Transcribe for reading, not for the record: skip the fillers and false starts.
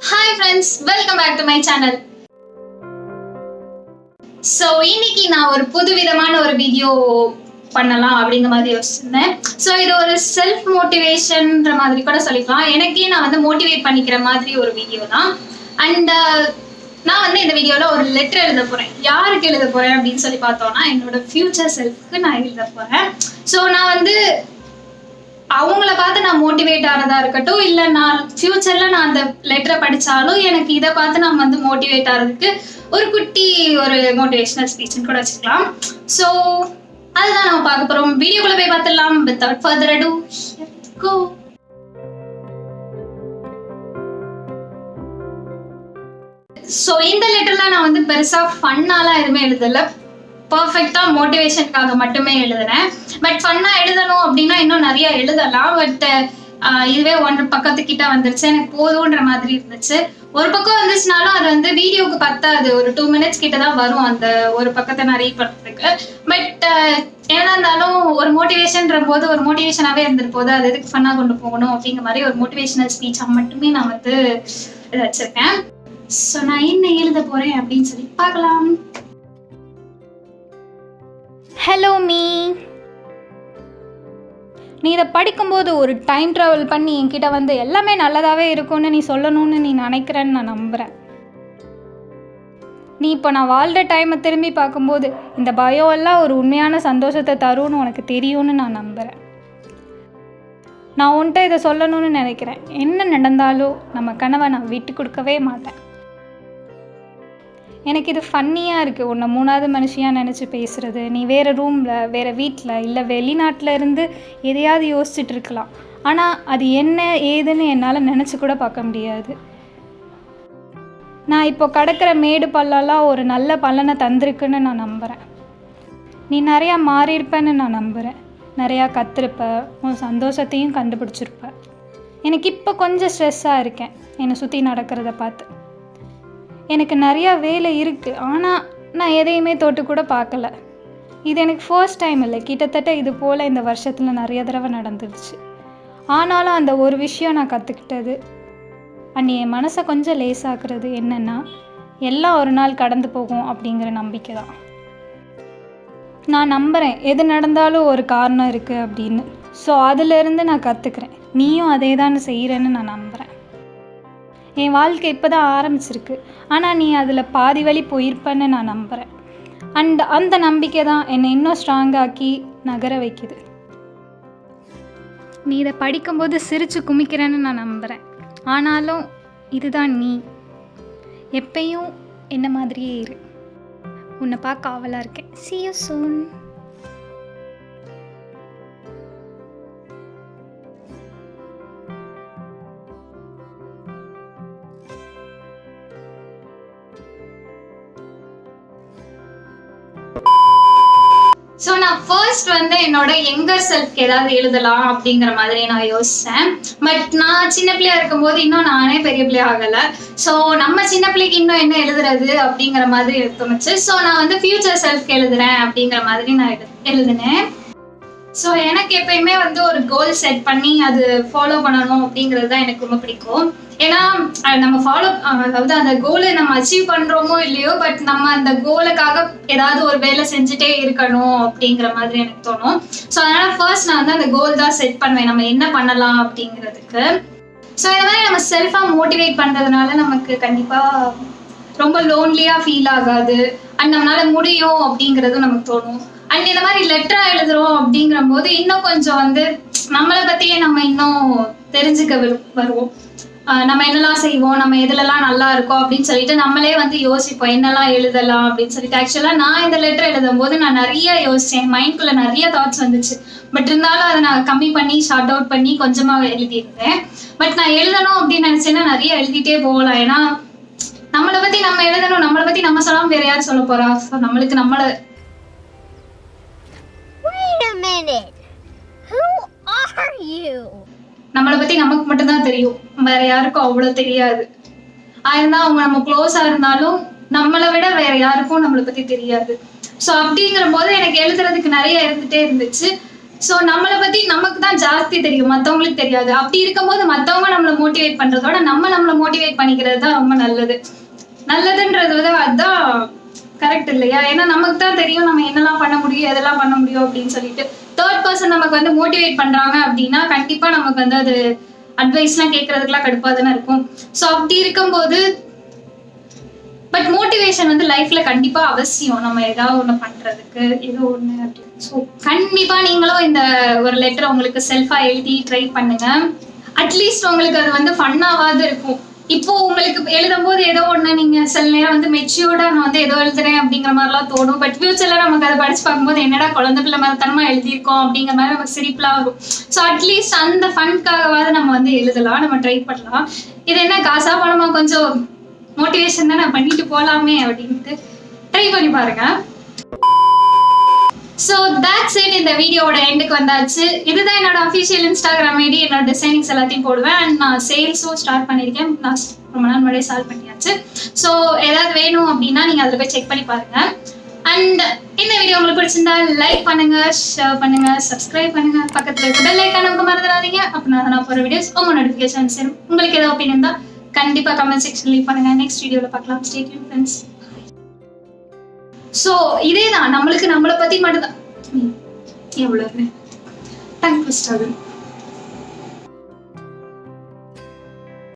Hi friends, welcome back to my channel. So இன்னைக்கு நான் ஒரு புதுவிதமான ஒரு வீடியோ பண்ணலாம் அப்படிங்கிற மாதிரி யோசிச்சிருந்தேன். ஸோ இது ஒரு செல்ஃப் மோட்டிவேஷன்ற மாதிரி கூட சொல்லிக்கலாம். எனக்கே நான் வந்து மோட்டிவேட் பண்ணிக்கிற மாதிரி ஒரு வீடியோ தான். அண்ட் நான் வந்து இந்த வீடியோவில் ஒரு லெட்டர் எழுத போகிறேன். யாருக்கு எழுத போகிறேன் அப்படின்னு சொல்லி பார்த்தோம்னா என்னோட ஃபியூச்சர் செல்ஃப்க்கு நான் எழுத போகிறேன். ஸோ நான் வந்து அவங்கள பார்த்து நான் மோட்டிவேட் ஆகிறதா இருக்கட்டும், இல்லை நான் ஃபியூச்சரில் நான் அந்த லெட்டரை படித்தாலும் எனக்கு இதை பார்த்து நான் வந்து மோட்டிவேட் ஆகிறதுக்கு ஒரு குட்டி ஒரு மோட்டிவேஷனல் ஸ்பீச்னு கூட வச்சுக்கலாம். ஸோ அதுதான் நம்ம பார்க்க போகிறோம். வீடியோக்குள்ளே போய் பார்த்துடலாம். வித்தவுட் ஃபர்தர் அடு, கோ. ஸோ இந்த லெட்டர்லாம் நான் வந்து பெருசாக ஃபன்னாலாம் எதுவுமே எழுதலை, பர்ஃபெக்டாக மோட்டிவேஷனுக்காக மட்டுமே எழுதுனேன். பட் ஃபன்னாக எழுதணும் அப்படின்னா இன்னும் நிறைய எழுதலாம். பட் இதுவே 1 பக்கத்துக்கிட்ட வந்துருச்சு, எனக்கு போதுன்ற மாதிரி இருந்துச்சு. ஒரு பக்கம் வந்துச்சுனாலும் அது வந்து வீடியோவுக்கு பத்தாது, ஒரு 2 minutes கிட்ட தான் வரும் அந்த ஒரு பக்கத்தை நான் ரீட் பண்ணுறதுக்கு. பட் என்ன இருந்தாலும் ஒரு மோட்டிவேஷன்ற போது ஒரு மோட்டிவேஷனாகவே இருந்துட்டு போது, அது எதுக்கு ஃபன்னாக கொண்டு போகணும் அப்படிங்கிற மாதிரி ஒரு மோட்டிவேஷனல் ஸ்பீச்சாக மட்டுமே நான் வந்து வச்சிருக்கேன். ஸோ நான் என்ன எழுத போகிறேன் அப்படின்னு சொல்லி பார்க்கலாம். ஹலோ மீ, நீ இதை படிக்கும்போது ஒரு டைம் ட்ராவல் பண்ணி என்கிட்ட வந்து எல்லாமே நல்லதாகவே இருக்கும்னு நீ சொல்லணும்னு நீ நினைக்கிறேன்னு நான் நம்புகிறேன். நீ இப்போ நான் வாழ்கிற டைமை திரும்பி பார்க்கும்போது இந்த பயம் எல்லாம் ஒரு உண்மையான சந்தோஷத்தை தரும்னு உனக்கு தெரியும்னு நான் நம்புகிறேன். நான் உன்கிட்ட இதை சொல்லணும்னு நினைக்கிறேன். என்ன நடந்தாலும் நம்ம கனவை நான் விட்டு கொடுக்கவே மாட்டேன். எனக்கு இது ஃபன்னியாக இருக்குது, உன்னை 3வது மனுஷியாக நினச்சி பேசுகிறது. நீ வேறு ரூமில், வேறு வீட்டில், இல்லை வெளிநாட்டில் இருந்து எதையாவது யோசிச்சுட்டு இருக்கலாம். ஆனால் அது என்ன ஏதுன்னு என்னால் நினச்சி கூட பார்க்க முடியாது. நான் இப்போ கடக்கிற மேடு பள்ளம்லாம் ஒரு நல்ல பலனை தந்திருக்குன்னு நான் நம்புகிறேன். நீ நிறையா மாறியிருப்பேன்னு நான் நம்புகிறேன். நிறையா கற்றுருப்ப, உன் சந்தோஷத்தையும் கண்டுபிடிச்சிருப்ப. எனக்கு இப்போ கொஞ்சம் ஸ்ட்ரெஸ்ஸாக இருக்கேன் என்னை சுற்றி நடக்கிறத பார்த்து. எனக்கு நிறையா வேலை இருக்குது, ஆனால் நான் எதையுமே தொட்டு கூட பார்க்கல. இது எனக்கு ஃபர்ஸ்ட் டைம் இல்லை, கிட்டத்தட்ட இது போல் இந்த வருஷத்தில் நிறைய தடவை நடந்துடுச்சு. ஆனாலும் அந்த ஒரு விஷயம் நான் கற்றுக்கிட்டது, அண்ட் என் மனசை கொஞ்சம் லேசாக்குறது என்னென்னா, எல்லாம் ஒரு நாள் கடந்து போகும் அப்படிங்கிற நம்பிக்கை தான். நான் நம்புகிறேன் எது நடந்தாலும் ஒரு காரணம் இருக்குது அப்படின்னு. ஸோ அதிலிருந்து நான் கற்றுக்கிறேன். நீயும் அதே தான் செய்கிறேன்னு நான் நம்புகிறேன். என் வாழ்க்கை இப்போ தான் ஆரம்பிச்சிருக்கு, ஆனால் நீ அதில் பாதி வழி போயிருப்பேன்னு நான் நம்புகிறேன். அண்ட் அந்த நம்பிக்கை தான் என்னை இன்னும் ஸ்ட்ராங்காக்கி நகர வைக்குது. நீ இதை படிக்கும்போது சிரித்து குமிக்கிறேன்னு நான் நம்புகிறேன். ஆனாலும் இதுதான் நீ. எப்பயும் என்ன மாதிரியே இரு. உன்னை பார்க்க ஆவலாக இருக்கேன். See you soon. ஸோ நான் ஃபர்ஸ்ட் வந்து என்னோட யங்கர் செல்ஃப்க்கு ஏதாவது எழுதலாம் அப்படிங்கிற மாதிரி நான் யோசித்தேன். பட் நான் சின்ன பிள்ளையா இருக்கும்போது இன்னும் நானே பெரிய பிள்ளையா ஆகலை. ஸோ நம்ம சின்ன பிள்ளைக்கு இன்னும் என்ன எழுதுறது அப்படிங்கிற மாதிரி தோணுச்சு. ஸோ நான் வந்து ஃபியூச்சர் செல்ஃப்க்கு எழுதுறேன் அப்படிங்கிற மாதிரி நான் எழுதினேன். ஸோ எனக்கு எப்பயுமே வந்து ஒரு கோல் செட் பண்ணி அது ஃபாலோ பண்ணணும் அப்படிங்கிறது தான் எனக்கு ரொம்ப பிடிக்கும். ஏன்னா நம்ம அதாவது அந்த கோலை நம்ம அச்சீவ் பண்ணுறோமோ இல்லையோ, பட் நம்ம அந்த கோலுக்காக ஏதாவது ஒரு வேலை செஞ்சுட்டே இருக்கணும் அப்படிங்கிற மாதிரி எனக்கு தோணும். ஸோ அதனால் ஃபர்ஸ்ட் நான் வந்து அந்த கோல் தான் செட் பண்ணுவேன், நம்ம என்ன பண்ணலாம் அப்படிங்கிறதுக்கு. ஸோ இந்த மாதிரி நம்ம செல்ஃபாக மோட்டிவேட் பண்ணுறதுனால நமக்கு கண்டிப்பாக ரொம்ப லோன்லியாக ஃபீல் ஆகாது. அண்ட் நம்மளால முடியும் அப்படிங்கிறதும் நமக்கு தோணும். அண்ட் இந்த மாதிரி லெட்டரா எழுதுறோம் அப்படிங்கிற போது இன்னும் கொஞ்சம் வந்து நம்மளை பத்தியே நம்ம இன்னும் தெரிஞ்சுக்க வருவோம். நம்ம என்னெல்லாம் செய்வோம், நம்ம எதுலலாம் நல்லா இருக்கோம் அப்படின்னு சொல்லிட்டு நம்மளே வந்து யோசிப்போம் என்னெல்லாம் எழுதலாம் அப்படின்னு சொல்லிட்டு. ஆக்சுவலாக நான் இந்த லெட்டர் எழுதும் போது நான் நிறைய யோசிச்சேன், மைண்ட்குள்ள நிறைய தாட்ஸ் வந்துச்சு. பட் இருந்தாலும் அதை நான் கம்மி பண்ணி ஷார்ட் அவுட் பண்ணி கொஞ்சமாக எழுதியிருந்தேன். பட் நான் எழுதணும் அப்படின்னு நினைச்சேன்னா நிறைய எழுதிட்டே போகலாம். ஏன்னா நம்மளை பத்தி நம்ம எழுதணும், நம்மளை பத்தி நம்ம சொல்லாம வேற யார் சொல்ல போறா? ஸோ நம்மளுக்கு நம்மளை பத்தி நமக்கு மட்டும்தான் தெரியும், வேற யாருக்கும் அவ்வளவு தெரியாது. ஆயிருந்தா அவங்க நம்ம க்ளோஸா இருந்தாலும் நம்மளை விட வேற யாருக்கும் நம்மளை பத்தி தெரியாது. ஸோ அப்படிங்கிற போது எனக்கு எழுதுறதுக்கு நிறைய இருந்துட்டே இருந்துச்சு. ஸோ நம்மளை பத்தி நமக்கு தான் ஜாஸ்தி தெரியும், மற்றவங்களுக்கு தெரியாது. அப்படி இருக்கும்போது மற்றவங்க நம்மளை மோட்டிவேட் பண்றதோட நம்மளை மோட்டிவேட் பண்ணிக்கிறது தான் ரொம்ப நல்லதுன்றது விட அதுதான் கரெக்ட் இல்லையா? ஏன்னா நமக்கு தான் தெரியும் நம்ம என்னெல்லாம் பண்ண முடியும், எதெல்லாம் பண்ண முடியும் அப்படின்னு சொல்லிட்டு. தேர்ட் பர்சன் நமக்கு வந்து மோட்டிவேட் பண்றாங்க அப்படின்னா கண்டிப்பா நமக்கு வந்து அது அட்வைஸ்லாம் கேட்கறதுக்குலாம் கடுப்பா தானே இருக்கும். ஸோ அப்படி இருக்கும்போது பட் மோட்டிவேஷன் வந்து லைஃப்ல கண்டிப்பா அவசியம், நம்ம ஏதாவது ஒண்ணு பண்றதுக்கு ஏதோ ஒண்ணு அப்படின்னு. ஸோ கண்டிப்பா நீங்களும் இந்த ஒரு லெட்டர் உங்களுக்கு செல்ஃபா எழுதி ட்ரை பண்ணுங்க. அட்லீஸ்ட் உங்களுக்கு அது வந்து ஃபன்னாவாவது இருக்கும். இப்போ உங்களுக்கு எழுதும் போது ஏதோ ஒண்ணு நீங்க சில நேரம் வந்து மெச்சூர்டா நான் வந்து ஏதோ எழுதுறேன் அப்படிங்கிற மாதிரிலாம் தோணும். பட் ஃபியூச்சர்ல நமக்கு அதை படிச்சு பார்க்கும்போது என்னடா குழந்தை பிள்ளை மரத்தனமா எழுதியிருக்கோம் அப்படிங்கிற மாதிரி நமக்கு சிரிப்புலாம் வரும். ஸோ அட்லீஸ்ட் அந்த ஃபன்காகவாவது நம்ம வந்து எழுதலாம், நம்ம ட்ரை பண்ணலாம். இது என்ன காசா பணமா, கொஞ்சம் மோட்டிவேஷன் தான் நான் பண்ணிட்டு போலாமே அப்படின்ட்டு ட்ரை பண்ணி பாருங்க. So that's it. இந்த வீடியோட எண்டுக்கு வந்தாச்சு. இதுதான் என்னோட அஃபிஷியல் இன்ஸ்டாகிராம் ஐடி. என்னோட டிசைனிங்ஸ் எல்லாத்தையும் போடுவேன். அண்ட் நான் சேல்ஸும் ஸ்டார்ட் பண்ணியிருக்கேன். நான் ரொம்ப நாள் முன்னாடியே ஸ்டார்ட் பண்ணியாச்சு. ஸோ ஏதாவது வேணும் அப்படின்னா நீங்கள் அதில் போய் செக் பண்ணி பாருங்க. அண்ட் இந்த வீடியோ உங்களுக்கு பிடிச்சிருந்தா லைக் பண்ணுங்க, ஷேர் பண்ணுங்க, சப்ஸ்கிரைப் பண்ணுங்க, பக்கத்தில் இருக்க பெல் ஐக்கான நமக்கு மறந்துடாதீங்க. அப்படின்னா நான் போகிற வீடியோஸ் உங்க நோட்டிஃபிகேஷன் சேரும். உங்களுக்கு ஏதாவது ஒப்பீனியன் தான் கண்டிப்பா கமெண்ட் செக்ஷன் லீவ் பண்ணுங்க. நெக்ஸ்ட் வீடியோல பார்க்கலாம். Stay tune friends. சோ இதேதான் நம்மளுக்கு நம்மளை பத்தி மட்டும்தான் எவ்வளவு டைம் வேஸ்ட் ஆகுது.